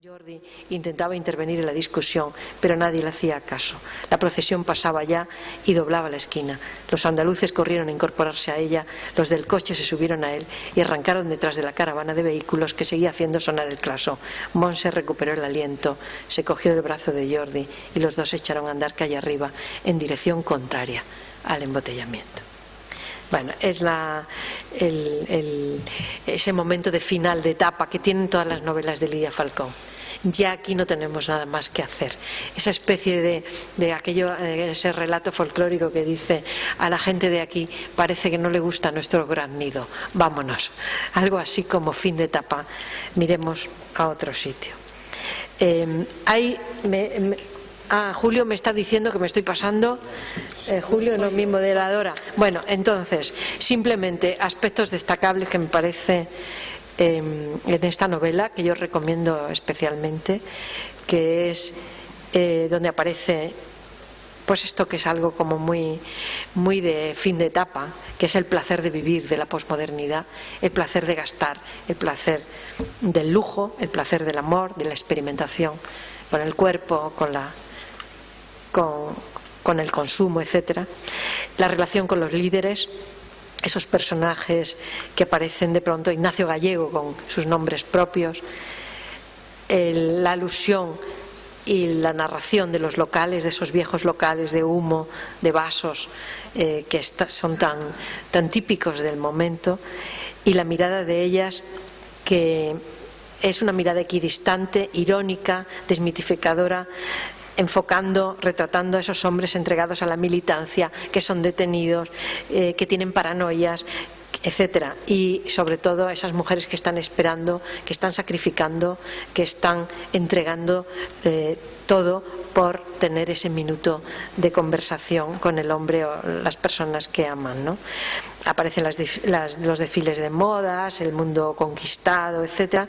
Jordi intentaba intervenir en la discusión, pero nadie le hacía caso. La procesión pasaba ya y doblaba la esquina. Los andaluces corrieron a incorporarse a ella, los del coche se subieron a él y arrancaron detrás de la caravana de vehículos que seguía haciendo sonar el claxon. Monse recuperó el aliento, se cogió del brazo de Jordi y los dos echaron a andar calle arriba en dirección contraria al embotellamiento. Bueno, es ese momento de final de etapa que tienen todas las novelas de Lidia Falcón. Ya aquí no tenemos nada más que hacer. Esa especie de aquello, ese relato folclórico que dice: a la gente de aquí parece que no le gusta nuestro gran nido, vámonos. Algo así como fin de etapa, miremos a otro sitio. Julio me está diciendo que me estoy pasando. Julio no es mi moderadora. Bueno, entonces, simplemente aspectos destacables que me parece en esta novela, que yo recomiendo especialmente, que es donde aparece pues esto que es algo como muy de fin de etapa, que es el placer de vivir de la posmodernidad, el placer de gastar, el placer del lujo, el placer del amor, de la experimentación con el cuerpo, con el consumo, etcétera. La relación con los líderes, esos personajes que aparecen de pronto, Ignacio Gallego con sus nombres propios, la alusión y la narración de los locales, de esos viejos locales de humo, de vasos, que son tan típicos del momento, y la mirada de ellas, que es una mirada equidistante, irónica, desmitificadora, enfocando, retratando a esos hombres entregados a la militancia, que son detenidos, que tienen paranoias, etcétera, y sobre todo a esas mujeres que están esperando, que están sacrificando, que están entregando todo por tener ese minuto de conversación con el hombre o las personas que aman, ¿no? Aparecen los desfiles de modas, el mundo conquistado, etcétera,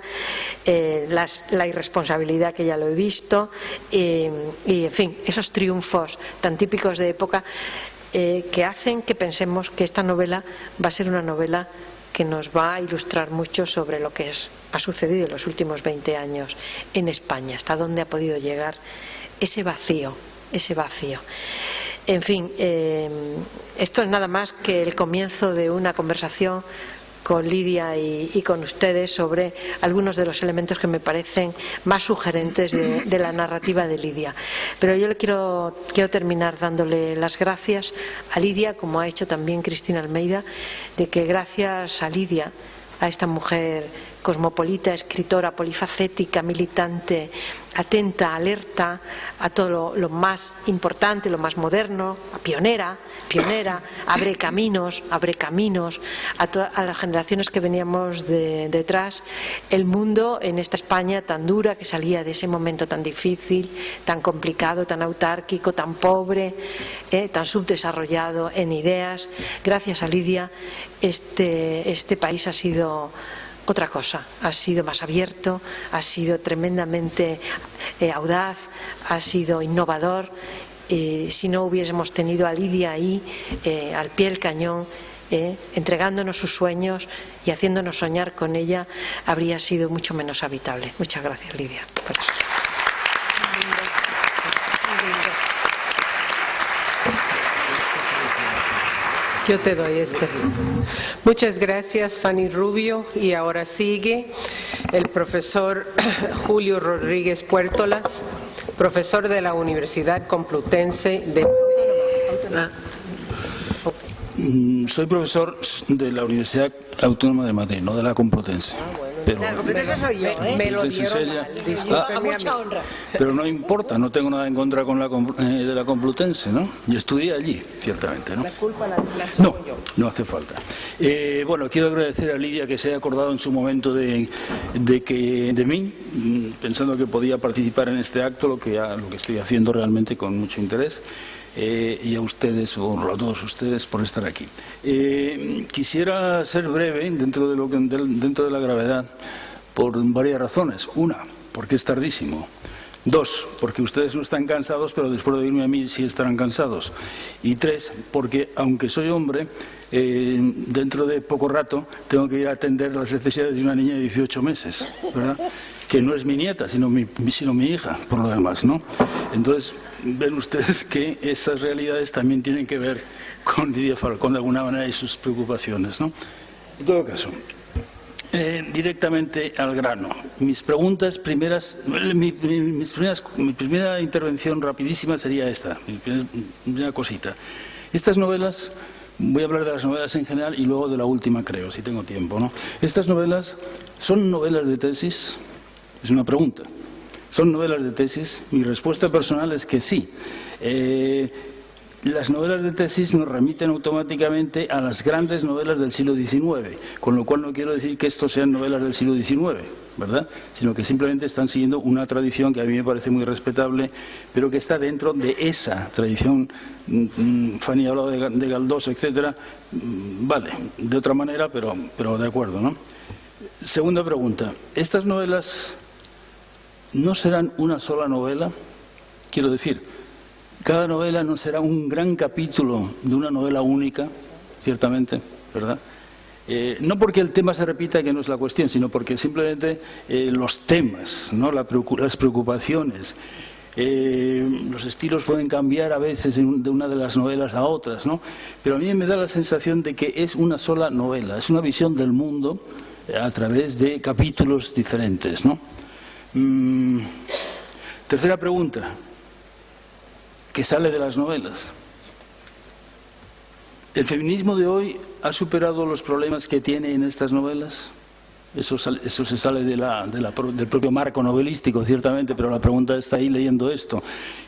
la irresponsabilidad, que ya lo he visto, y en fin, esos triunfos tan típicos de época, que hacen que pensemos que esta novela va a ser una novela que nos va a ilustrar mucho sobre lo que ha sucedido en los últimos 20 años en España, hasta dónde ha podido llegar ese vacío. En fin, esto es nada más que el comienzo de una conversación con Lidia y con ustedes sobre algunos de los elementos que me parecen más sugerentes de la narrativa de Lidia. Pero yo quiero terminar dándole las gracias a Lidia, como ha hecho también Cristina Almeida, de que gracias a Lidia, a esta mujer cosmopolita, escritora, polifacética, militante, atenta, alerta a todo lo más importante, lo más moderno, pionera, abre caminos a las generaciones que veníamos detrás, el mundo en esta España tan dura, que salía de ese momento tan difícil, tan complicado, tan autárquico, tan pobre, tan subdesarrollado en ideas. Gracias a Lidia este país ha sido otra cosa, ha sido más abierto, ha sido tremendamente audaz, ha sido innovador. Si no hubiésemos tenido a Lidia ahí, al pie del cañón, entregándonos sus sueños y haciéndonos soñar con ella, habría sido mucho menos habitable. Muchas gracias, Lidia. Yo te doy este. Muchas gracias, Fanny Rubio. Y ahora sigue el profesor Julio Rodríguez Puertolas, profesor de la Universidad Complutense de Madrid. Soy profesor de la Universidad Autónoma de Madrid, no de la Complutense. Pero, la Complutense soy yo, me lo dieron mal, discúlpeme, mucha honra. Pero no importa, no tengo nada en contra de la Complutense, ¿no? Y estudié allí, ciertamente, ¿no? La culpa la No, yo. No hace falta. Bueno, quiero agradecer a Lidia que se haya acordado en su momento de mí, pensando que podía participar en este acto, lo que estoy haciendo realmente con mucho interés. Y a ustedes, o a todos ustedes, por estar aquí. Quisiera ser breve dentro de la gravedad, por varias razones. Una, porque es tardísimo. 2, porque ustedes no están cansados, pero después de oírme a mí sí estarán cansados. Y 3, porque aunque soy hombre, dentro de poco rato tengo que ir a atender las necesidades de una niña de 18 meses, ¿verdad? Que no es mi nieta, sino mi hija, por lo demás, ¿no? Entonces, ven ustedes que esas realidades también tienen que ver con Lidia Falcón de alguna manera y sus preocupaciones, ¿no? En todo caso, directamente al grano. Mis preguntas primeras, mi primera intervención rapidísima sería esta, mi primera cosita. Estas novelas, voy a hablar de las novelas en general y luego de la última, creo, si tengo tiempo, ¿no? Estas novelas, ¿son novelas de tesis? Es una pregunta. ¿Son novelas de tesis? Mi respuesta personal es que sí. Las novelas de tesis nos remiten automáticamente a las grandes novelas del siglo XIX, con lo cual no quiero decir que estos sean novelas del siglo XIX, ¿verdad? Sino que simplemente están siguiendo una tradición que a mí me parece muy respetable, pero que está dentro de esa tradición. Fanny ha hablado de Galdós, etcétera. Vale, de otra manera, pero de acuerdo, ¿no? Segunda pregunta. ¿Estas novelas no serán una sola novela? Quiero decir, cada novela no será un gran capítulo de una novela única, ciertamente, ¿verdad? No porque el tema se repita, que no es la cuestión, sino porque simplemente los temas, ¿no? Las preocupaciones, los estilos pueden cambiar a veces de una de las novelas a otras, ¿no? Pero a mí me da la sensación de que es una sola novela, es una visión del mundo a través de capítulos diferentes, ¿no? Tercera pregunta, que sale de las novelas. ¿El feminismo de hoy ha superado los problemas que tiene en estas novelas? Eso se sale del propio marco novelístico, ciertamente, pero la pregunta está ahí leyendo esto.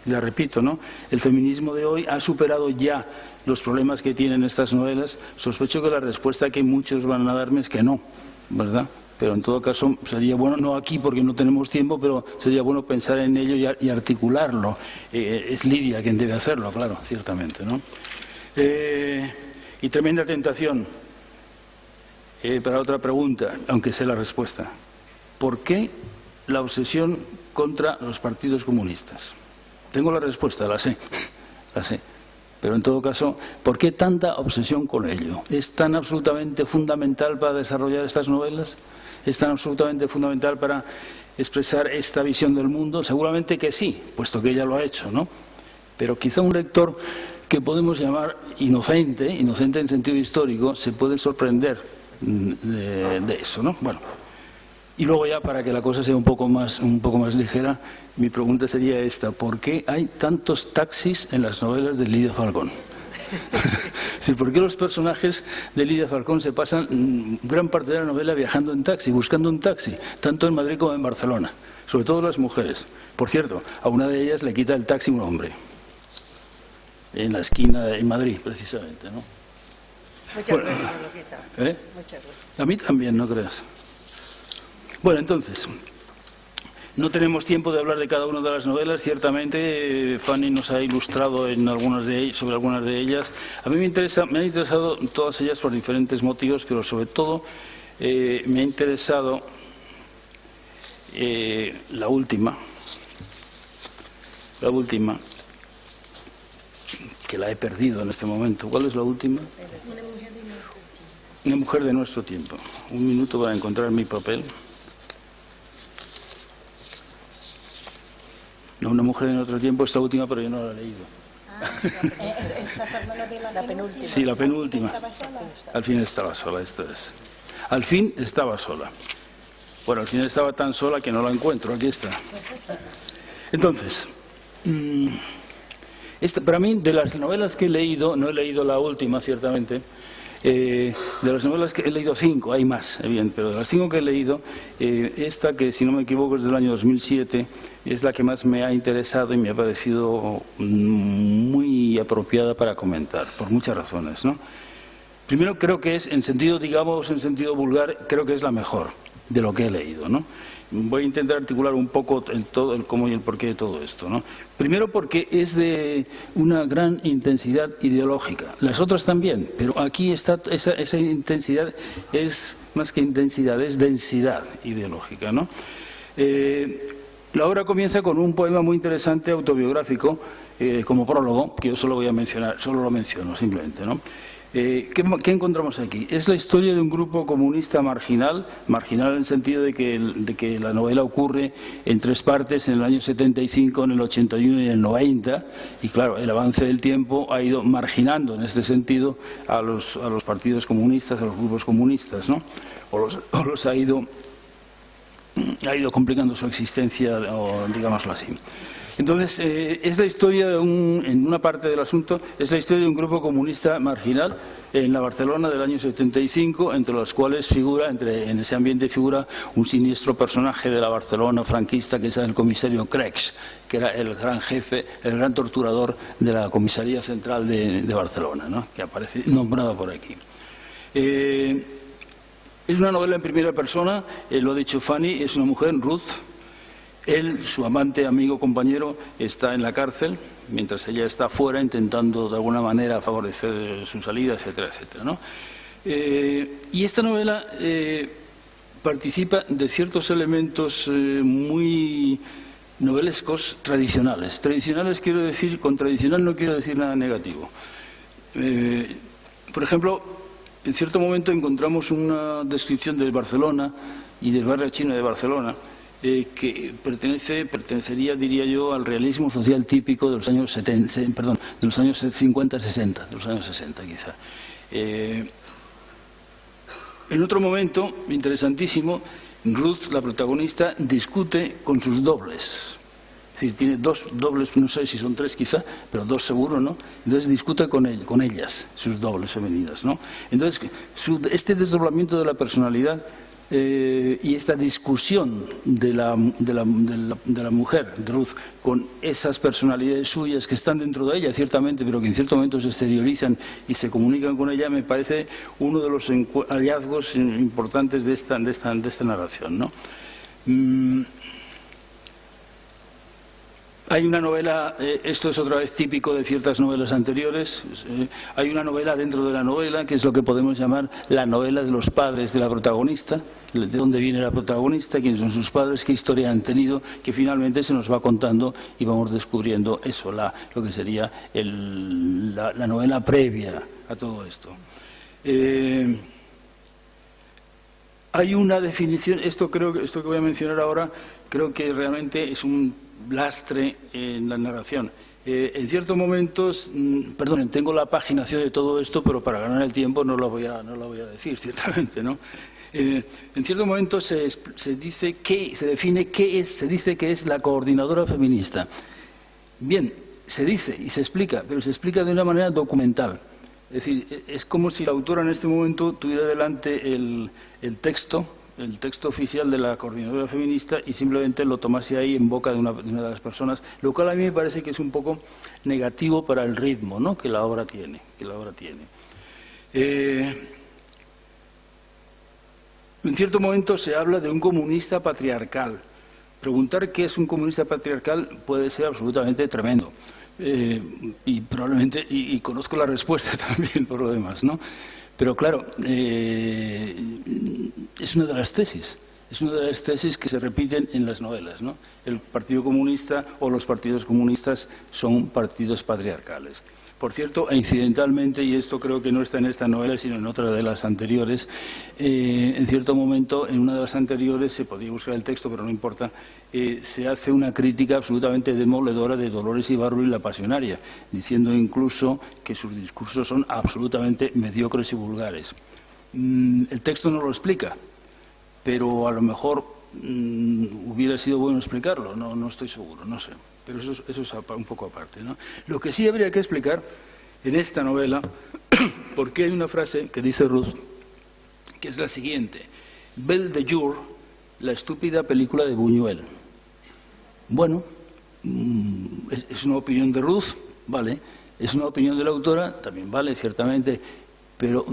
Y la repito, ¿no? ¿El feminismo de hoy ha superado ya los problemas que tienen estas novelas? Sospecho que la respuesta que muchos van a darme es que no, ¿verdad? Pero en todo caso sería bueno, no aquí porque no tenemos tiempo, pero sería bueno pensar en ello y articularlo. Es Lidia quien debe hacerlo, claro, ciertamente, ¿no? Y tremenda tentación para otra pregunta, aunque sé la respuesta. ¿Por qué la obsesión contra los partidos comunistas? Tengo la respuesta, la sé. Pero en todo caso, ¿por qué tanta obsesión con ello? ¿Es tan absolutamente fundamental para desarrollar estas novelas? ¿Es tan absolutamente fundamental para expresar esta visión del mundo? Seguramente que sí, puesto que ella lo ha hecho, ¿no? Pero quizá un lector que podemos llamar inocente en sentido histórico, se puede sorprender de eso, ¿no? Bueno, y luego ya para que la cosa sea un poco más ligera, mi pregunta sería esta: ¿por qué hay tantos taxis en las novelas de Lidia Falcón? ¿Por qué los personajes de Lidia Falcón se pasan gran parte de la novela viajando en taxi, buscando un taxi, tanto en Madrid como en Barcelona? Sobre todo las mujeres. Por cierto, a una de ellas le quita el taxi un hombre, en la esquina en Madrid, precisamente, ¿no? Muchas veces me lo quita. Muchas veces. A mí también, no creas. Bueno, entonces, no tenemos tiempo de hablar de cada una de las novelas. Ciertamente, Fanny nos ha ilustrado sobre algunas de ellas. A mí me han interesado todas ellas por diferentes motivos, pero sobre todo me ha interesado la última, que la he perdido en este momento. ¿Cuál es la última? Una mujer de nuestro tiempo. Un minuto para encontrar mi papel. No, una mujer de nuestro tiempo, esta última, pero yo no la he leído. La penúltima. Sí, la penúltima. Al fin estaba sola, esto es. Al fin estaba sola. Bueno, al fin estaba tan sola que no la encuentro. Aquí está. Entonces, para mí, de las novelas que he leído, no he leído la última, ciertamente. De las novelas que he leído 5, hay más, bien, pero de las 5 que he leído, esta, que si no me equivoco es del año 2007, es la que más me ha interesado y me ha parecido muy apropiada para comentar, por muchas razones, ¿no? Primero, creo que es, en sentido vulgar, creo que es la mejor de lo que he leído, ¿no? Voy a intentar articular un poco el cómo y el porqué de todo esto, ¿no? Primero porque es de una gran intensidad ideológica. Las otras también, pero aquí está esa intensidad, es más que intensidad, es densidad ideológica, ¿no? La obra comienza con un poema muy interesante, autobiográfico, como prólogo, que yo solo voy a mencionar, solo lo menciono simplemente, ¿no? ¿Qué encontramos aquí? Es la historia de un grupo comunista marginal en el sentido de que la novela ocurre en 3 partes, en el año 75, en el 81 y en el 90, y claro, el avance del tiempo ha ido marginando en este sentido a los partidos comunistas, a los grupos comunistas, ¿no? O los ha ido complicando su existencia, o digámoslo así. Entonces, es la historia en una parte del asunto, es la historia de un grupo comunista marginal en la Barcelona del año 75, entre los cuales en ese ambiente figura un siniestro personaje de la Barcelona franquista, que es el comisario Crex, que era el gran jefe, el gran torturador de la comisaría central de Barcelona, ¿no? Que aparece nombrado por aquí. Es una novela en primera persona, lo ha dicho Fanny, es una mujer, Ruth. Él, su amante, amigo, compañero, está en la cárcel, mientras ella está fuera intentando de alguna manera favorecer su salida, etcétera, etcétera, ¿no? Y esta novela participa de ciertos elementos muy novelescos tradicionales. Tradicionales quiero decir, con tradicional no quiero decir nada negativo. Por ejemplo, en cierto momento encontramos una descripción de Barcelona y del barrio chino de Barcelona, que pertenecería, diría yo, al realismo social típico de los años 50-60, de los años 60 quizá. En otro momento, interesantísimo, Ruth, la protagonista, discute con sus dobles. Es decir, tiene 2 dobles, no sé si son 3 quizá, pero 2 seguro, ¿no? Entonces discute con ellas, sus dobles femeninas, ¿no? Entonces, este desdoblamiento de la personalidad y esta discusión de la mujer, de Ruth, con esas personalidades suyas que están dentro de ella, ciertamente, pero que en cierto momento se exteriorizan y se comunican con ella, me parece uno de los hallazgos importantes de esta narración, ¿no? Hay una novela, esto es otra vez típico de ciertas novelas anteriores, hay una novela dentro de la novela, que es lo que podemos llamar la novela de los padres de la protagonista, de dónde viene la protagonista, quiénes son sus padres, qué historia han tenido, que finalmente se nos va contando y vamos descubriendo eso, lo que sería la novela previa a todo esto. Hay una definición, esto que voy a mencionar ahora, creo que realmente es un lastre en la narración. En ciertos momentos, perdonen, tengo la paginación de todo esto, pero para ganar el tiempo no la voy a decir, ciertamente, ¿no? En ciertos momentos se dice se dice que es la coordinadora feminista. Bien, se dice y se explica, pero se explica de una manera documental. Es decir, es como si la autora en este momento tuviera delante el texto oficial de la coordinadora feminista y simplemente lo tomase ahí en boca de una de las personas, lo cual a mí me parece que es un poco negativo para el ritmo, ¿no?, que la obra tiene. En cierto momento se habla de un comunista patriarcal. Preguntar qué es un comunista patriarcal puede ser absolutamente tremendo. Y probablemente, y conozco la respuesta también por lo demás, ¿no? Pero claro, es una de las tesis que se repiten en las novelas, ¿no? El Partido Comunista o los partidos comunistas son partidos patriarcales. Por cierto, e incidentalmente, y esto creo que no está en esta novela sino en otra de las anteriores, en cierto momento, en una de las anteriores, se podía buscar el texto pero no importa, se hace una crítica absolutamente demoledora de Dolores Ibárruri, la pasionaria, diciendo incluso que sus discursos son absolutamente mediocres y vulgares. El texto no lo explica, pero a lo mejor hubiera sido bueno explicarlo, no estoy seguro, no sé. Pero eso es un poco aparte, ¿no? Lo que sí habría que explicar en esta novela, porque hay una frase que dice Ruth, que es la siguiente: Belle de Jour, la estúpida película de Buñuel. Bueno, es una opinión de Ruth, vale, es una opinión de la autora, también vale, ciertamente, pero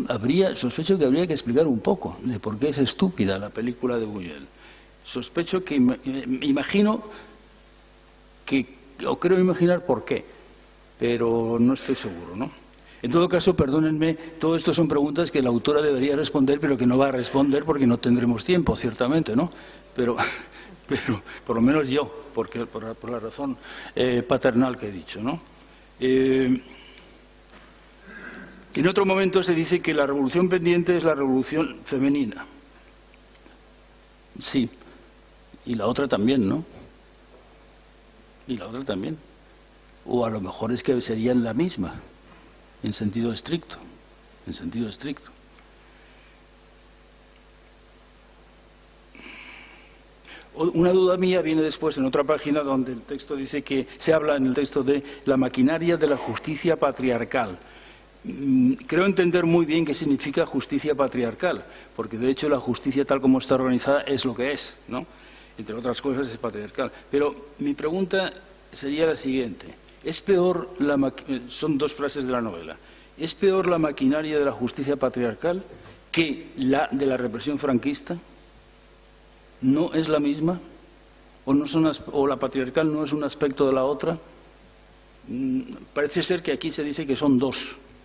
sospecho que habría que explicar un poco de por qué es estúpida la película de Buñuel. Sospecho que, imagino, o creo imaginar por qué, pero no estoy seguro, ¿no? En todo caso, perdónenme, todo esto son preguntas que la autora debería responder, pero que no va a responder porque no tendremos tiempo, ciertamente, ¿no? Pero por lo menos yo, porque por la razón paternal que he dicho, ¿no? En otro momento se dice que la revolución pendiente es la revolución femenina. Sí, y la otra también, ¿no? Y la otra también. O a lo mejor es que serían la misma, en sentido estricto, en sentido estricto. Una duda mía viene después en otra página donde el texto dice que se habla en el texto de la maquinaria de la justicia patriarcal. Creo entender muy bien qué significa justicia patriarcal, porque de hecho la justicia tal como está organizada es lo que es, ¿no? Entre otras cosas es patriarcal. Pero mi pregunta sería la siguiente: ¿es peor son dos frases de la novela? ¿Es peor la maquinaria de la justicia patriarcal que la de la represión franquista? ¿No es la misma? ¿O la patriarcal no es un aspecto de la otra? Parece ser que aquí se dice que son dos,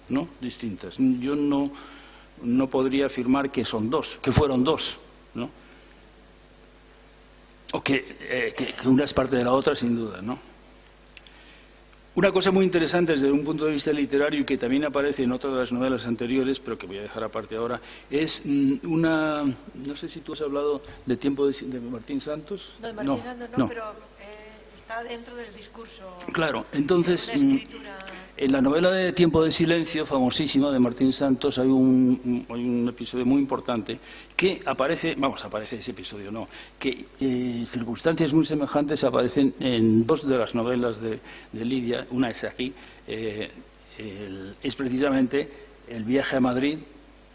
¿no? Distintas. Yo no podría afirmar que son dos, que fueron dos, ¿no? O que una es parte de la otra, sin duda, ¿no? Una cosa muy interesante desde un punto de vista literario y que también aparece en otra de las novelas anteriores, pero que voy a dejar aparte ahora, es no sé si tú has hablado de Tiempo de Martín Santos. No, de Martín Santos no, pero está dentro del discurso. Claro, entonces, escritura... en la novela de Tiempo de Silencio, famosísima, de Martín Santos, hay un episodio muy importante que aparece ese episodio, no, que circunstancias muy semejantes aparecen en dos de las novelas de Lidia. Una es aquí, es precisamente el viaje a Madrid,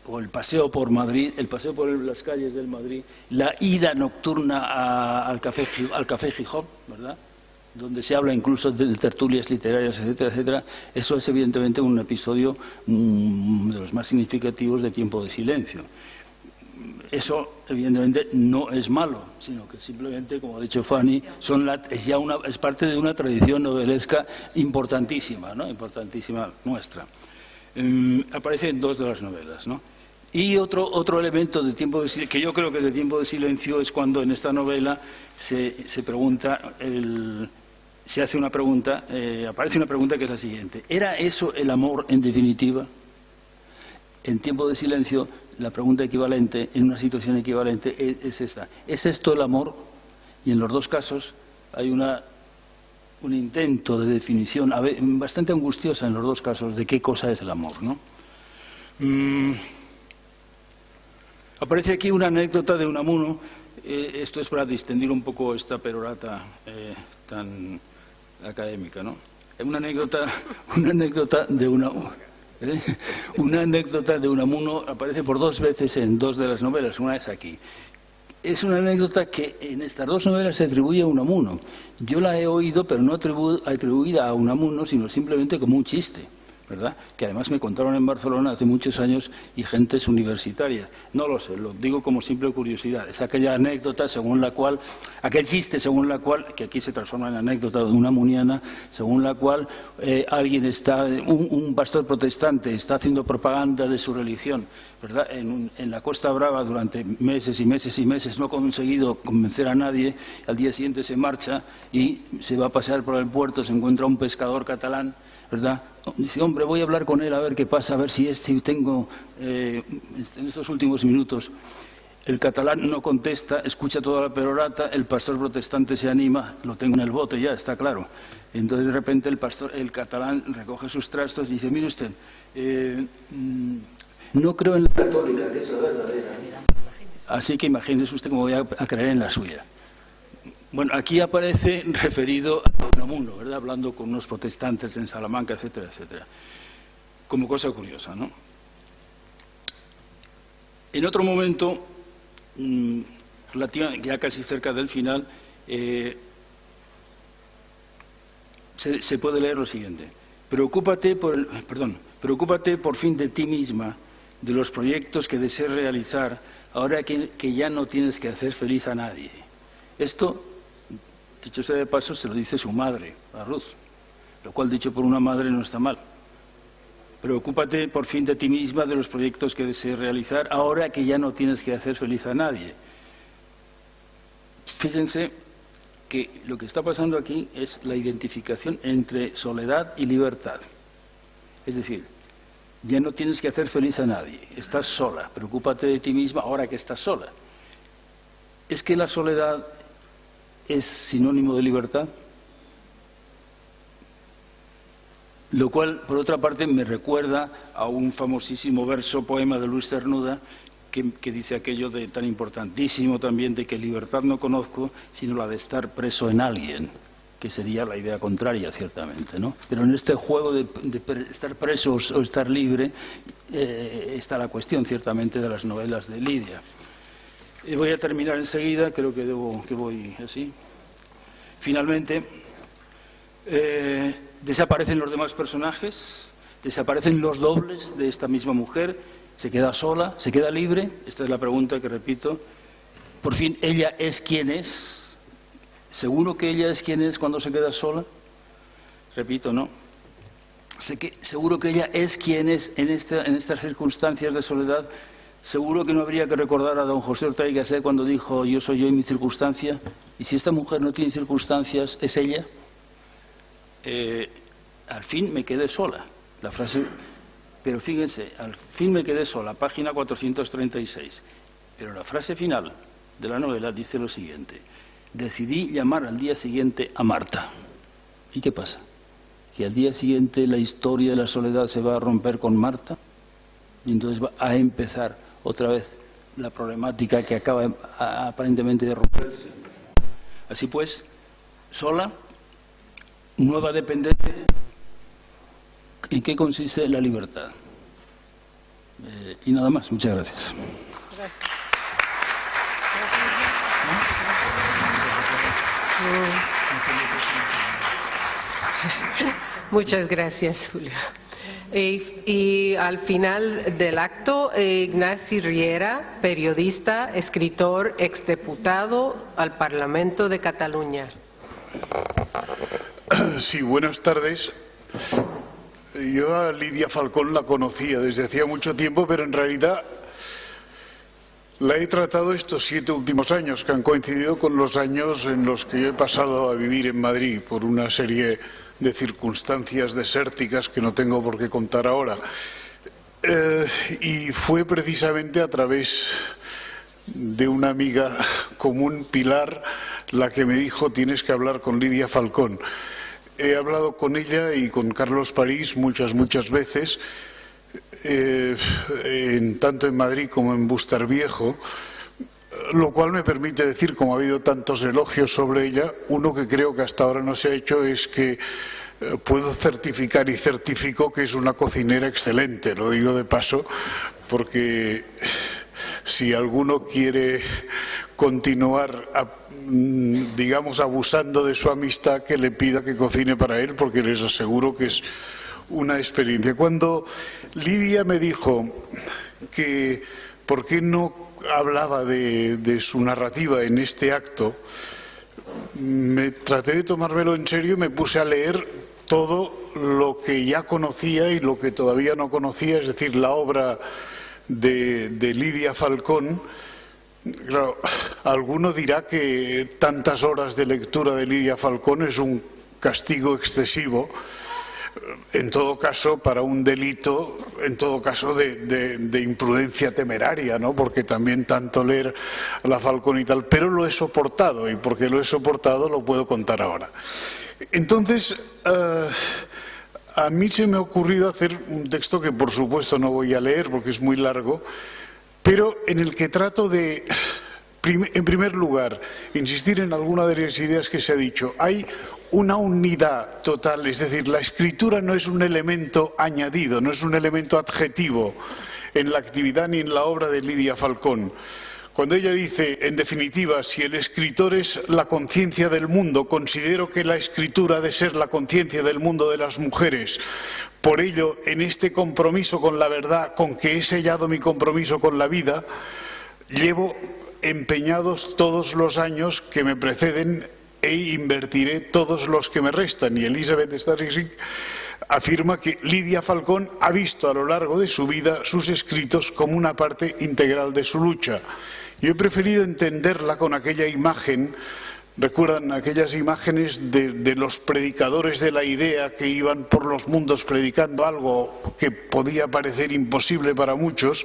o el paseo por Madrid, el paseo por las calles del Madrid, la ida nocturna al Café Gijón, ¿verdad?, donde se habla incluso de tertulias literarias, etcétera, etcétera. Eso es evidentemente un episodio de los más significativos de Tiempo de Silencio. Eso evidentemente no es malo, sino que simplemente, como ha dicho Fanny, es parte de una tradición novelesca importantísima, ¿no? Importantísima nuestra. Aparece en dos de las novelas, ¿no? Y otro elemento de Tiempo de Silencio, que yo creo que es de Tiempo de Silencio, es cuando en esta novela se pregunta, se hace una pregunta, aparece una pregunta que es la siguiente: ¿era eso el amor en definitiva? En Tiempo de Silencio, la pregunta equivalente, en una situación equivalente, es esta: ¿es esto el amor? Y en los dos casos hay un intento de definición bastante angustiosa en los dos casos de qué cosa es el amor, ¿no? Aparece aquí una anécdota de Unamuno. Esto es para distendir un poco esta perorata tan académica, ¿no? Una anécdota de Unamuno. Una anécdota de Unamuno aparece por dos veces en dos de las novelas. Una es aquí. Es una anécdota que en estas dos novelas se atribuye a Unamuno. Yo la he oído, pero no atribuida a Unamuno, sino simplemente como un chiste, ¿verdad?, que además me contaron en Barcelona hace muchos años y gentes universitarias. No lo sé, lo digo como simple curiosidad. Es aquella anécdota según la cual, aquel chiste según la cual, que aquí se transforma en anécdota unamuniana, según la cual un pastor protestante está haciendo propaganda de su religión, ¿verdad?, en la Costa Brava durante meses y meses y meses, no ha conseguido convencer a nadie. Al día siguiente se marcha y se va a pasear por el puerto, se encuentra un pescador catalán, ¿verdad? Dice: hombre, voy a hablar con él a ver qué pasa, a ver si tengo en estos últimos minutos. El catalán no contesta, escucha toda la perorata, el pastor protestante se anima, lo tengo en el bote ya, está claro. Entonces de repente el catalán recoge sus trastos y dice: mire usted, no creo en la católica, que es la verdadera, así que imagínese usted cómo voy a creer en la suya. Bueno, aquí aparece referido a Unamuno, ¿verdad?, hablando con unos protestantes en Salamanca, etcétera, etcétera. Como cosa curiosa, ¿no? En otro momento, ya casi cerca del final, se puede leer lo siguiente: preocúpate por fin de ti misma, de los proyectos que desees realizar, ahora que ya no tienes que hacer feliz a nadie. Esto, dicho sea de paso, se lo dice su madre, a Ruth, lo cual dicho por una madre no está mal. Preocúpate por fin de ti misma, de los proyectos que desees realizar, ahora que ya no tienes que hacer feliz a nadie. Fíjense que lo que está pasando aquí es la identificación entre soledad y libertad. Es decir, ya no tienes que hacer feliz a nadie, estás sola, preocúpate de ti misma ahora que estás sola. ¿Es que la soledad es sinónimo de libertad? Lo cual, por otra parte, me recuerda a un famosísimo poema de Luis Cernuda que dice aquello de tan importantísimo también de que libertad no conozco sino la de estar preso en alguien, que sería la idea contraria, ciertamente, ¿no? Pero en este juego de estar preso o estar libre está la cuestión, ciertamente, de las novelas de Lidia. Voy a terminar enseguida, creo que voy así. Finalmente, desaparecen los demás personajes, desaparecen los dobles de esta misma mujer, se queda sola, se queda libre. Esta es la pregunta que repito. Por fin, ¿ella es quien es? ¿Seguro que ella es quien es cuando se queda sola? Repito, no. ¿Seguro que ella es quien es en estas circunstancias de soledad? ¿Seguro que no habría que recordar a don José Ortega y Gasset cuando dijo yo soy yo y mi circunstancia? Y si esta mujer no tiene circunstancias, ¿es ella? Al fin me quedé sola. La frase, pero fíjense, al fin me quedé sola, página 436. Pero la frase final de la novela dice lo siguiente: decidí llamar al día siguiente a Marta. ¿Y qué pasa? ¿Que al día siguiente la historia de la soledad se va a romper con Marta? Y entonces va a empezar otra vez la problemática que acaba aparentemente de romperse. Así pues, sola, nueva dependencia. ¿En qué consiste la libertad? Y nada más. Muchas gracias. Muchas gracias, Julio. Y al final del acto, Ignacio Riera, periodista, escritor, exdiputado al Parlamento de Cataluña. Sí, buenas tardes. Yo a Lidia Falcón la conocía desde hacía mucho tiempo, pero en realidad la he tratado estos 7 últimos años, que han coincidido con los años en los que yo he pasado a vivir en Madrid por una serie de circunstancias desérticas que no tengo por qué contar ahora. Y fue precisamente a través de una amiga común, Pilar, la que me dijo tienes que hablar con Lidia Falcón. He hablado con ella y con Carlos París muchas veces, tanto en Madrid como en Bustarviejo, lo cual me permite decir, como ha habido tantos elogios sobre ella, uno que creo que hasta ahora no se ha hecho es que puedo certificar y certifico que es una cocinera excelente, lo digo de paso, porque si alguno quiere continuar, digamos, abusando de su amistad, que le pida que cocine para él, porque les aseguro que es una experiencia. Cuando Lidia me dijo que por qué no hablaba de su narrativa en este acto, me traté de tomármelo en serio y me puse a leer todo lo que ya conocía y lo que todavía no conocía, es decir, la obra de Lidia Falcón. Claro, alguno dirá que tantas horas de lectura de Lidia Falcón es un castigo excesivo, en todo caso para un delito, en todo caso de imprudencia temeraria, ¿no? Porque también tanto leer a la Falcón y tal, pero lo he soportado, y porque lo he soportado lo puedo contar ahora. Entonces, a mí se me ha ocurrido hacer un texto que por supuesto no voy a leer porque es muy largo, pero en el que trato de, en primer lugar, insistir en alguna de las ideas que se ha dicho. Hay una unidad total, es decir, la escritura no es un elemento añadido, no es un elemento adjetivo en la actividad ni en la obra de Lidia Falcón. Cuando ella dice, en definitiva, si el escritor es la conciencia del mundo, considero que la escritura ha de ser la conciencia del mundo de las mujeres. Por ello, en este compromiso con la verdad, con que he sellado mi compromiso con la vida, llevo empeñados todos los años que me preceden e invertiré todos los que me restan. Y Elizabeth Starisik afirma que Lidia Falcón ha visto a lo largo de su vida sus escritos como una parte integral de su lucha. Yo he preferido entenderla con aquella imagen. ¿Recuerdan aquellas imágenes de los predicadores de la idea que iban por los mundos predicando algo que podía parecer imposible para muchos,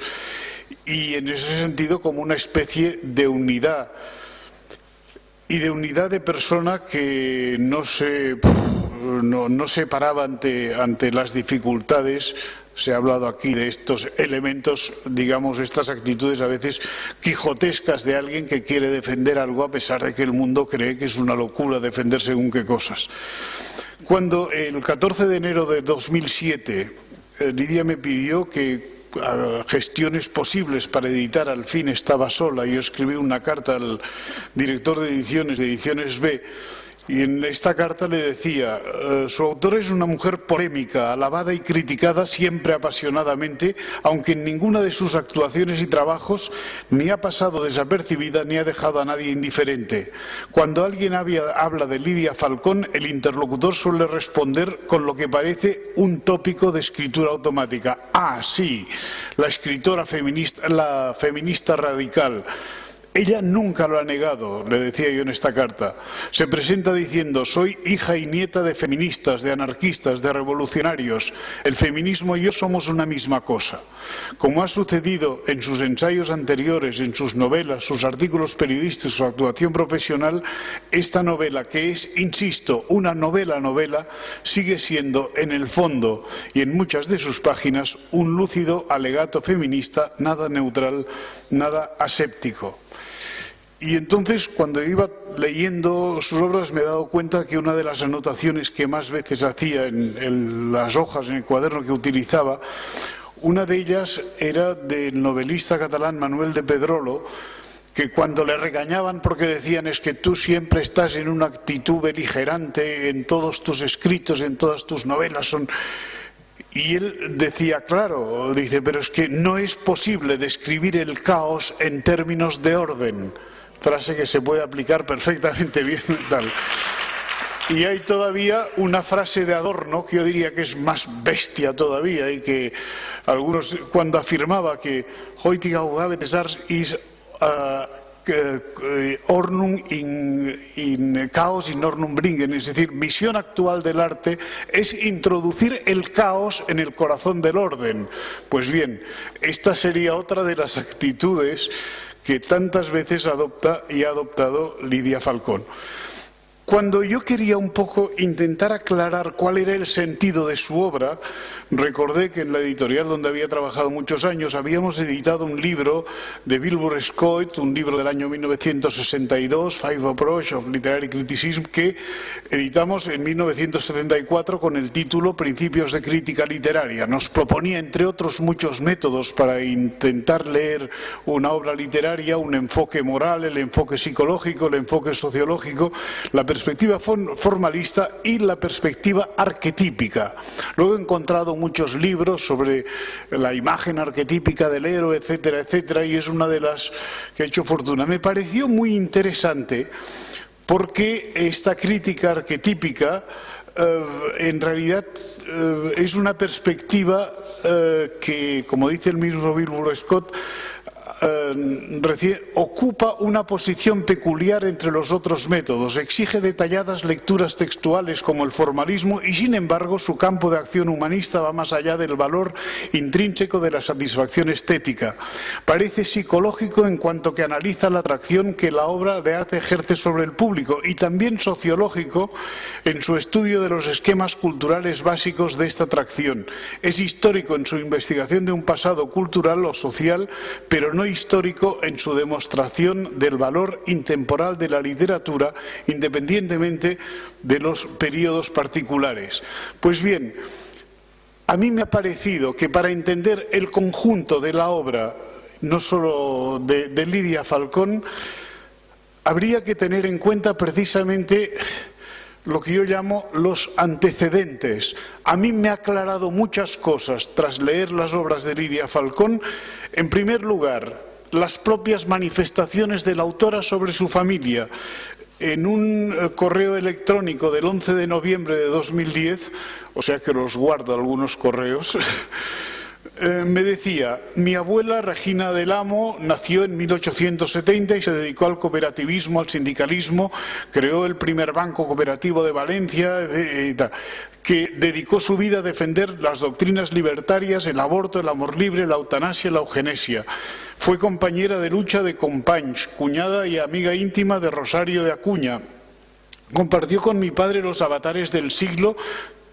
y en ese sentido como una especie de unidad, y de unidad de persona que no se paraba ante las dificultades? Se ha hablado aquí de estos elementos, digamos, estas actitudes a veces quijotescas de alguien que quiere defender algo a pesar de que el mundo cree que es una locura defender según qué cosas. Cuando el 14 de enero de 2007 Lidia me pidió que gestiones posibles para editar Al fin estaba sola, yo escribí una carta al director de Ediciones B, y en esta carta le decía: su autora es una mujer polémica, alabada y criticada siempre apasionadamente, aunque en ninguna de sus actuaciones y trabajos ni ha pasado desapercibida ni ha dejado a nadie indiferente. Cuando alguien habla de Lidia Falcón, el interlocutor suele responder con lo que parece un tópico de escritura automática: ah, sí, la escritora feminista, la feminista radical. Ella nunca lo ha negado, le decía yo en esta carta. Se presenta diciendo: soy hija y nieta de feministas, de anarquistas, de revolucionarios. El feminismo y yo somos una misma cosa. Como ha sucedido en sus ensayos anteriores, en sus novelas, sus artículos periodísticos, su actuación profesional, esta novela, que es, insisto, una novela, sigue siendo en el fondo y en muchas de sus páginas un lúcido alegato feminista, nada neutral, nada aséptico. Y entonces, cuando iba leyendo sus obras, me he dado cuenta que una de las anotaciones que más veces hacía en las hojas, en el cuaderno que utilizaba, una de ellas era del novelista catalán Manuel de Pedrolo, que cuando le regañaban porque decían: es que tú siempre estás en una actitud beligerante en todos tus escritos, en todas tus novelas, y él decía, claro, dice, pero es que no es posible describir el caos en términos de orden. Frase que se puede aplicar perfectamente bien y tal. Y hay todavía una frase de Adorno que yo diría que es más bestia todavía, y que algunos, cuando afirmaba que heutige Aufgabe des Arts ist Ordnung in Chaos in Ordnung bringen, es decir, misión actual del arte es introducir el caos en el corazón del orden. Pues bien, esta sería otra de las actitudes que tantas veces adopta y ha adoptado Lidia Falcón. Cuando yo quería un poco intentar aclarar cuál era el sentido de su obra, recordé que en la editorial donde había trabajado muchos años habíamos editado un libro de Wilbur Scott, un libro del año 1962, Five Approaches of Literary Criticism, que editamos en 1974 con el título Principios de crítica literaria. Nos proponía, entre otros muchos métodos para intentar leer una obra literaria, un enfoque moral, el enfoque psicológico, el enfoque sociológico, la perspectiva formalista y la perspectiva arquetípica. Luego he encontrado muchos libros sobre la imagen arquetípica del héroe, etcétera, etcétera, y es una de las que ha hecho fortuna. Me pareció muy interesante porque esta crítica arquetípica en realidad es una perspectiva que, como dice el mismo Wilbur Scott, ocupa una posición peculiar entre los otros métodos, exige detalladas lecturas textuales como el formalismo y, sin embargo, su campo de acción humanista va más allá del valor intrínseco de la satisfacción estética. Parece psicológico en cuanto que analiza la atracción que la obra de arte ejerce sobre el público, y también sociológico en su estudio de los esquemas culturales básicos de esta atracción. Es histórico en su investigación de un pasado cultural o social, pero no histórico en su demostración del valor intemporal de la literatura, independientemente de los periodos particulares. Pues bien, a mí me ha parecido que para entender el conjunto de la obra, no solo de Lidia Falcón, habría que tener en cuenta precisamente lo que yo llamo los antecedentes. A mí me ha aclarado muchas cosas tras leer las obras de Lidia Falcón. En primer lugar, las propias manifestaciones de la autora sobre su familia. en un correo electrónico del 11 de noviembre de 2010, o sea que los guardo algunos correos, me decía: mi abuela Regina del Amo nació en 1870 y se dedicó al cooperativismo, al sindicalismo, creó el primer banco cooperativo de Valencia, que dedicó su vida a defender las doctrinas libertarias, el aborto, el amor libre, la eutanasia y la eugenesia. Fue compañera de lucha de Companys, cuñada y amiga íntima de Rosario de Acuña. Compartió con mi padre los avatares del siglo.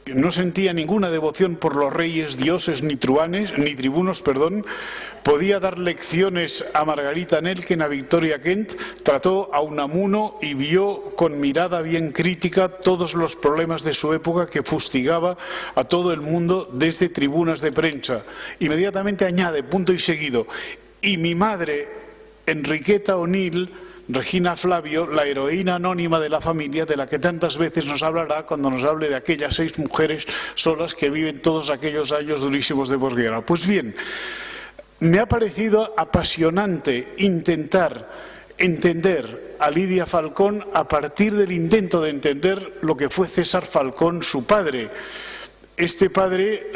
No sentía ninguna devoción por los reyes, dioses ni tribunos. Podía dar lecciones a Margarita Nelken, a Victoria Kent, trató a Unamuno y vio con mirada bien crítica todos los problemas de su época que fustigaba a todo el mundo desde tribunas de prensa. Inmediatamente añade, punto y seguido: y mi madre, Enriqueta O'Neill, Regina Flavio, la heroína anónima de la familia, de la que tantas veces nos hablará cuando nos hable de aquellas 6 mujeres solas que viven todos aquellos años durísimos de posguerra. Pues bien, me ha parecido apasionante intentar entender a Lidia Falcón a partir del intento de entender lo que fue César Falcón, su padre. Este padre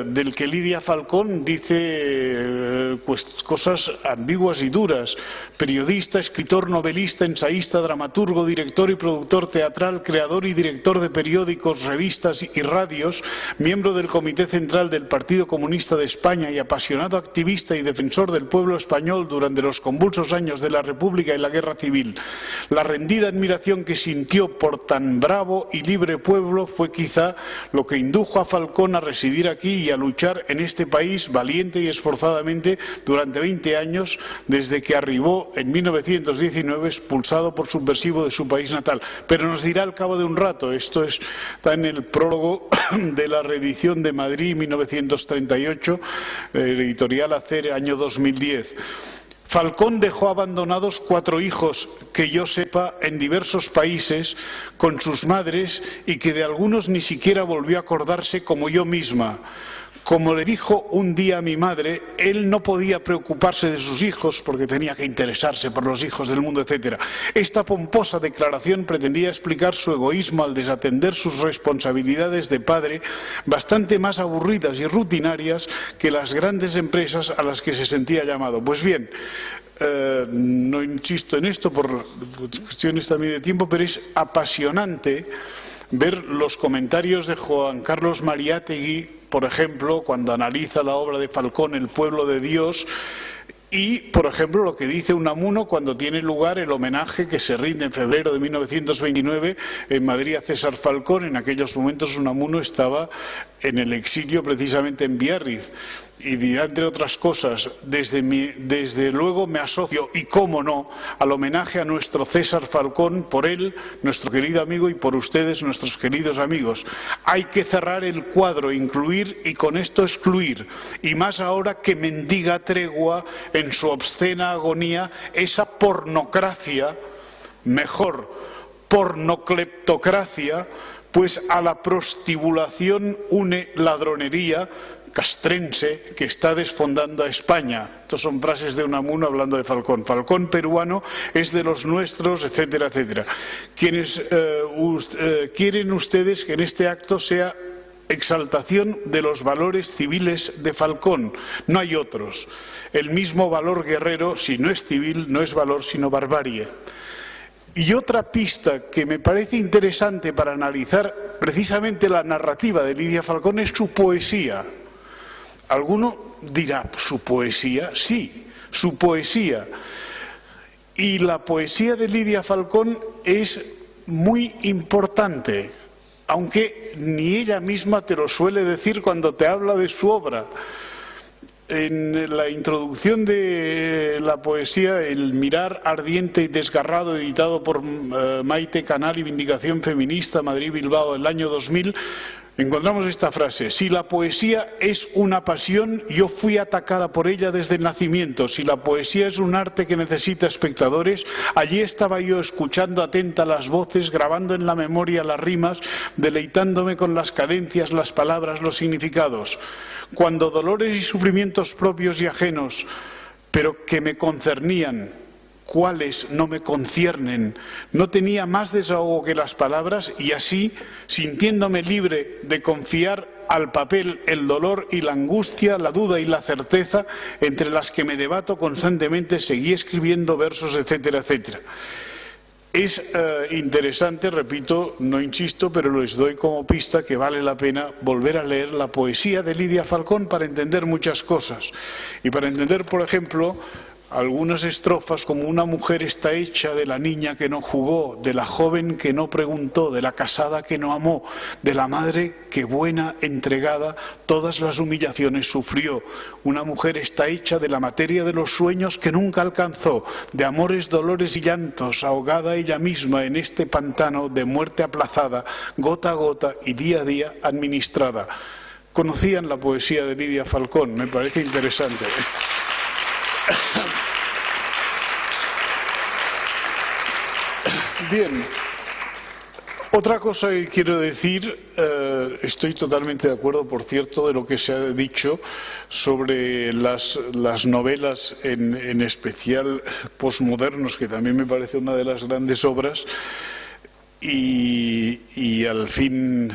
del que Lidia Falcón dice cosas ambiguas y duras: periodista, escritor, novelista, ensayista, dramaturgo, director y productor teatral, creador y director de periódicos, revistas y radios, miembro del Comité Central del Partido Comunista de España y apasionado activista y defensor del pueblo español durante los convulsos años de la República y la Guerra Civil. La rendida admiración que sintió por tan bravo y libre pueblo fue quizá lo que indujo a Falcón a residir aquí y a luchar en este país valiente y esforzadamente durante 20 años, desde que arribó en 1919 expulsado por subversivo de su país natal. Pero nos dirá al cabo de un rato, esto está en el prólogo de la reedición de Madrid 1938, editorial Hacer, año 2010. Falcón dejó abandonados 4 hijos, que yo sepa, en diversos países, con sus madres, y que de algunos ni siquiera volvió a acordarse, como yo misma. Como le dijo un día a mi madre, él no podía preocuparse de sus hijos porque tenía que interesarse por los hijos del mundo, etc. Esta pomposa declaración pretendía explicar su egoísmo al desatender sus responsabilidades de padre, bastante más aburridas y rutinarias que las grandes empresas a las que se sentía llamado. Pues bien, no insisto en esto por cuestiones también de tiempo, pero es apasionante ver los comentarios de Juan Carlos Mariátegui, por ejemplo, cuando analiza la obra de Falcón, El pueblo de Dios, y, por ejemplo, lo que dice Unamuno cuando tiene lugar el homenaje que se rinde en febrero de 1929 en Madrid a César Falcón. En aquellos momentos Unamuno estaba en el exilio, precisamente en Biarritz. Y dirá, entre otras cosas: desde luego me asocio, y cómo no, al homenaje a nuestro César Falcón, por él, nuestro querido amigo, y por ustedes, nuestros queridos amigos. Hay que cerrar el cuadro, incluir y con esto excluir, y más ahora que mendiga tregua en su obscena agonía esa pornocracia, mejor, pornocleptocracia, pues a la prostibulación une ladronería castrense que está desfondando a España. Estas son frases de Unamuno hablando de Falcón. Falcón peruano es de los nuestros, etcétera, etcétera. ¿Quieren ustedes que en este acto sea exaltación de los valores civiles de Falcón? No hay otros. El mismo valor guerrero, si no es civil, no es valor sino barbarie. Y otra pista que me parece interesante para analizar precisamente la narrativa de Lidia Falcón es su poesía. Alguno dirá, ¿su poesía? Sí, su poesía. Y la poesía de Lidia Falcón es muy importante, aunque ni ella misma te lo suele decir cuando te habla de su obra. En la introducción de la poesía El mirar ardiente y desgarrado, editado por Maite Canal y Vindicación Feminista, Madrid-Bilbao, el año 2000, encontramos esta frase: si la poesía es una pasión, yo fui atacada por ella desde el nacimiento. Si la poesía es un arte que necesita espectadores, allí estaba yo escuchando atenta las voces, grabando en la memoria las rimas, deleitándome con las cadencias, las palabras, los significados. Cuando dolores y sufrimientos propios y ajenos, pero que me concernían, cuales no me conciernen. No tenía más desahogo que las palabras y así, sintiéndome libre de confiar al papel el dolor y la angustia, la duda y la certeza, entre las que me debato constantemente, seguí escribiendo versos, etcétera, etcétera. Es interesante, repito, no insisto, pero les doy como pista que vale la pena volver a leer la poesía de Lidia Falcón para entender muchas cosas. Y para entender, por ejemplo, algunas estrofas como: una mujer está hecha de la niña que no jugó, de la joven que no preguntó, de la casada que no amó, de la madre que buena, entregada, todas las humillaciones sufrió. Una mujer está hecha de la materia de los sueños que nunca alcanzó, de amores, dolores y llantos, ahogada ella misma en este pantano de muerte aplazada, gota a gota y día a día administrada. ¿Conocían la poesía de Lidia Falcón? Me parece interesante. Bien, otra cosa que quiero decir, estoy totalmente de acuerdo, por cierto, de lo que se ha dicho sobre las novelas, en especial posmodernos, que también me parece una de las grandes obras, y al fin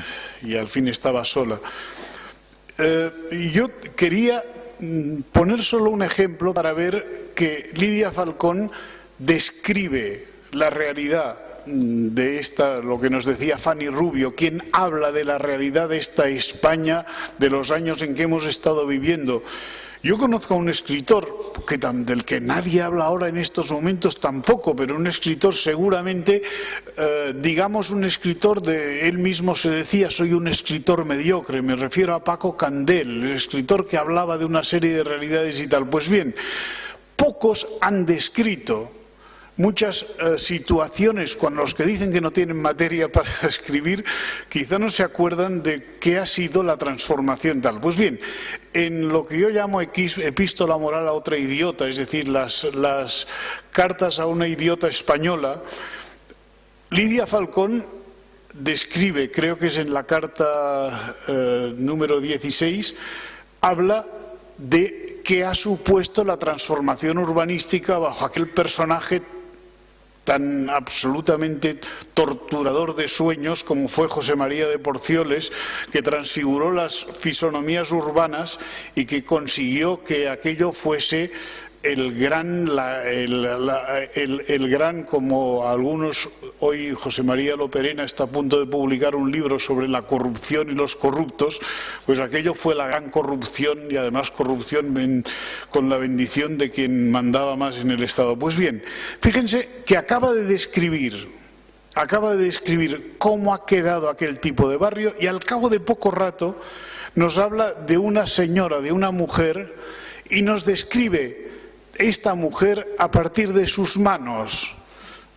estaba sola. Yo quería poner solo un ejemplo para ver que Lidia Falcón describe la realidad de lo que nos decía Fanny Rubio, quien habla de la realidad de esta España de los años en que hemos estado viviendo. Yo conozco a un escritor del que nadie habla ahora en estos momentos tampoco, pero un escritor seguramente, digamos un escritor él mismo se decía: soy un escritor mediocre. Me refiero a Paco Candel, el escritor que hablaba de una serie de realidades y tal. Pues bien, pocos han descrito muchas situaciones con los que dicen que no tienen materia para escribir, quizá no se acuerdan de qué ha sido la transformación tal. Pues bien, en lo que yo llamo epístola moral a otra idiota, es decir, las cartas a una idiota española, Lidia Falcón describe, creo que es en la carta número 16, habla de qué ha supuesto la transformación urbanística bajo aquel personaje tan absolutamente torturador de sueños como fue José María de Porcioles, que transfiguró las fisonomías urbanas y que consiguió que aquello fuese el gran, como algunos, hoy José María Loperena está a punto de publicar un libro sobre la corrupción y los corruptos, pues aquello fue la gran corrupción, y además corrupción con la bendición de quien mandaba más en el Estado. Pues bien, fíjense que acaba de describir cómo ha quedado aquel tipo de barrio, y al cabo de poco rato nos habla de una señora, de una mujer, y nos describe esta mujer a partir de sus manos.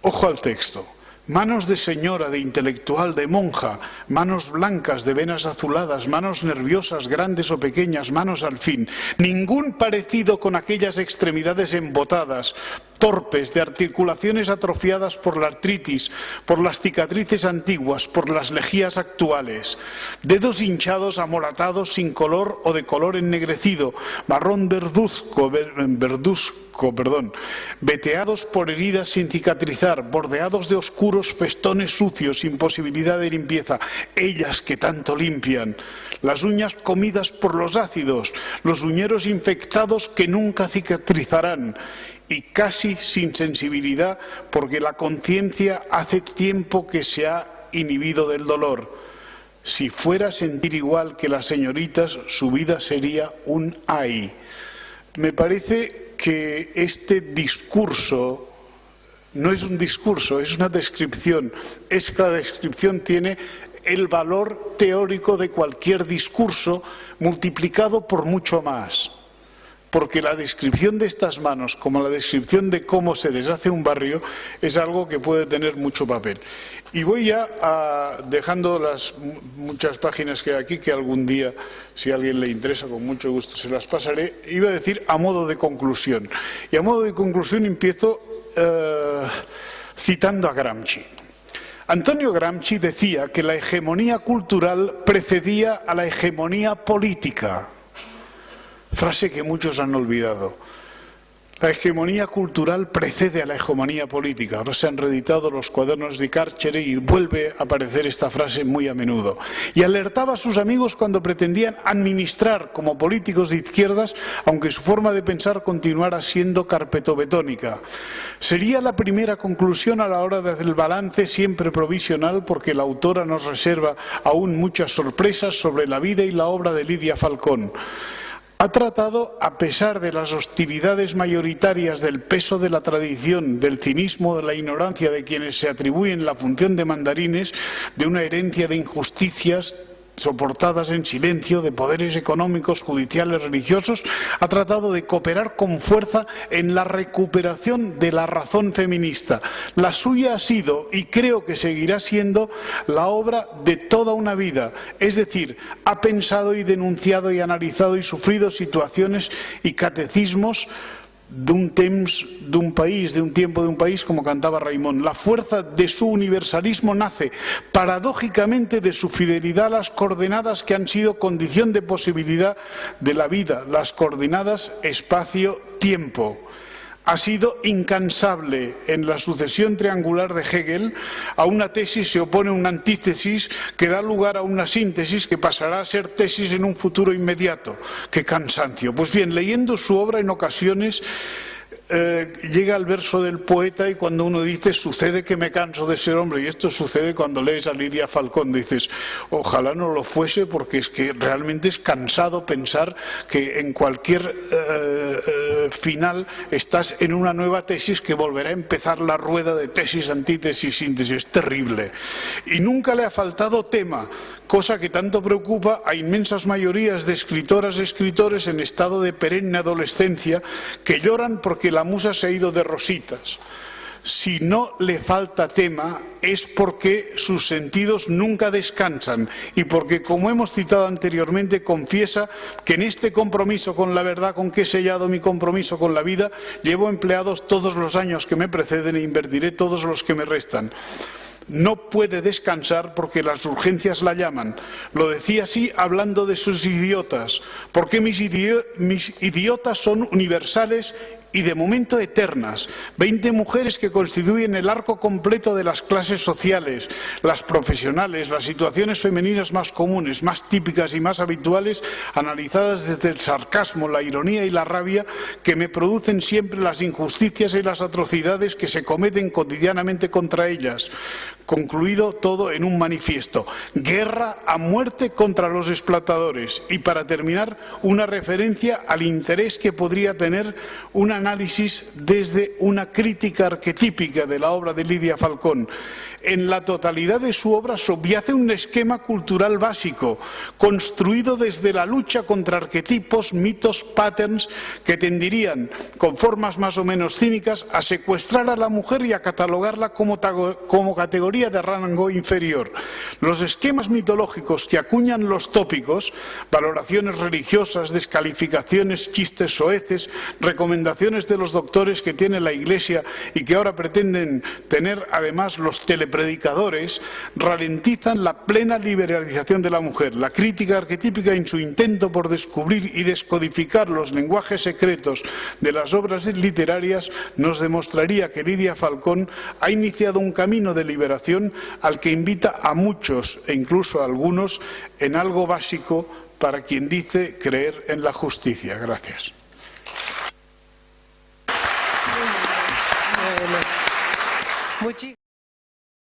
Ojo al texto: manos de señora, de intelectual, de monja, manos blancas, de venas azuladas, manos nerviosas, grandes o pequeñas, manos al fin. Ningún parecido con aquellas extremidades embotadas, torpes, de articulaciones atrofiadas por la artritis, por las cicatrices antiguas, por las lejías actuales. Dedos hinchados, amoratados, sin color o de color ennegrecido, marrón verduzco, veteados por heridas sin cicatrizar, bordeados de oscuros festones sucios, sin posibilidad de limpieza. Ellas que tanto limpian. Las uñas comidas por los ácidos, los uñeros infectados que nunca cicatrizarán. Y casi sin sensibilidad, porque la conciencia hace tiempo que se ha inhibido del dolor. Si fuera a sentir igual que las señoritas, su vida sería un ay. Me parece que este discurso no es un discurso, es una descripción. Es que la descripción tiene el valor teórico de cualquier discurso multiplicado por mucho más. Porque la descripción de estas manos, como la descripción de cómo se deshace un barrio, es algo que puede tener mucho papel. Y voy ya dejando las muchas páginas que hay aquí, que algún día, si a alguien le interesa, con mucho gusto se las pasaré. Iba a decir a modo de conclusión. Y a modo de conclusión empiezo citando a Gramsci. Antonio Gramsci decía que la hegemonía cultural precedía a la hegemonía política. Frase que muchos han olvidado. La hegemonía cultural precede a la hegemonía política. Ahora se han reeditado los cuadernos de Carcere y vuelve a aparecer esta frase muy a menudo. Y alertaba a sus amigos cuando pretendían administrar como políticos de izquierdas, aunque su forma de pensar continuara siendo carpetobetónica. Sería la primera conclusión a la hora de hacer el balance, siempre provisional, porque la autora nos reserva aún muchas sorpresas sobre la vida y la obra de Lidia Falcón. Ha tratado, a pesar de las hostilidades mayoritarias, del peso de la tradición, del cinismo, de la ignorancia de quienes se atribuyen la función de mandarines, de una herencia de injusticias soportadas en silencio, de poderes económicos, judiciales, religiosos, ha tratado de cooperar con fuerza en la recuperación de la razón feminista. La suya ha sido, y creo que seguirá siendo, la obra de toda una vida, es decir, ha pensado y denunciado y analizado y sufrido situaciones y catecismos d'un temps, d'un país, de un tiempo, de un país, como cantaba Raimon. La fuerza de su universalismo nace, paradójicamente, de su fidelidad a las coordenadas que han sido condición de posibilidad de la vida, las coordenadas espacio-tiempo. Ha sido incansable en la sucesión triangular de Hegel. A una tesis se opone una antítesis que da lugar a una síntesis que pasará a ser tesis en un futuro inmediato. ¡Qué cansancio! Pues bien, leyendo su obra en ocasiones llega al verso del poeta y cuando uno dice sucede que me canso de ser hombre, y esto sucede cuando lees a Lidia Falcón, dices ojalá no lo fuese, porque es que realmente es cansado pensar que en cualquier final estás en una nueva tesis que volverá a empezar la rueda de tesis, antítesis, síntesis. Es terrible. Y nunca le ha faltado tema, cosa que tanto preocupa a inmensas mayorías de escritoras y escritores en estado de perenne adolescencia que lloran porque la musa se ha ido de rositas. Si no le falta tema es porque sus sentidos nunca descansan y porque, como hemos citado anteriormente, confiesa que en este compromiso con la verdad con que he sellado mi compromiso con la vida, llevo empleados todos los años que me preceden e invertiré todos los que me restan. No puede descansar porque las urgencias la llaman. Lo decía así hablando de sus idiotas, porque mis idiotas son universales y de momento eternas. 20 mujeres que constituyen el arco completo de las clases sociales, las profesionales, las situaciones femeninas más comunes, más típicas y más habituales, analizadas desde el sarcasmo, la ironía y la rabia que me producen siempre las injusticias y las atrocidades que se cometen cotidianamente contra ellas. Concluido todo en un manifiesto: guerra a muerte contra los explotadores. Y para terminar, una referencia al interés que podría tener un análisis desde una crítica arquetípica de la obra de Lidia Falcón. En la totalidad de su obra subyace un esquema cultural básico, construido desde la lucha contra arquetipos, mitos, patterns que tendirían, con formas más o menos cínicas, a secuestrar a la mujer y a catalogarla como categoría de rango inferior. Los esquemas mitológicos que acuñan los tópicos, valoraciones religiosas, descalificaciones, chistes soeces, recomendaciones de los doctores que tiene la Iglesia y que ahora pretenden tener además los telepredicadores, ralentizan la plena liberalización de la mujer. La crítica arquetípica, en su intento por descubrir y descodificar los lenguajes secretos de las obras literarias, nos demostraría que Lidia Falcón ha iniciado un camino de liberación al que invita a muchos, e incluso a algunos, en algo básico para quien dice creer en la justicia. Gracias.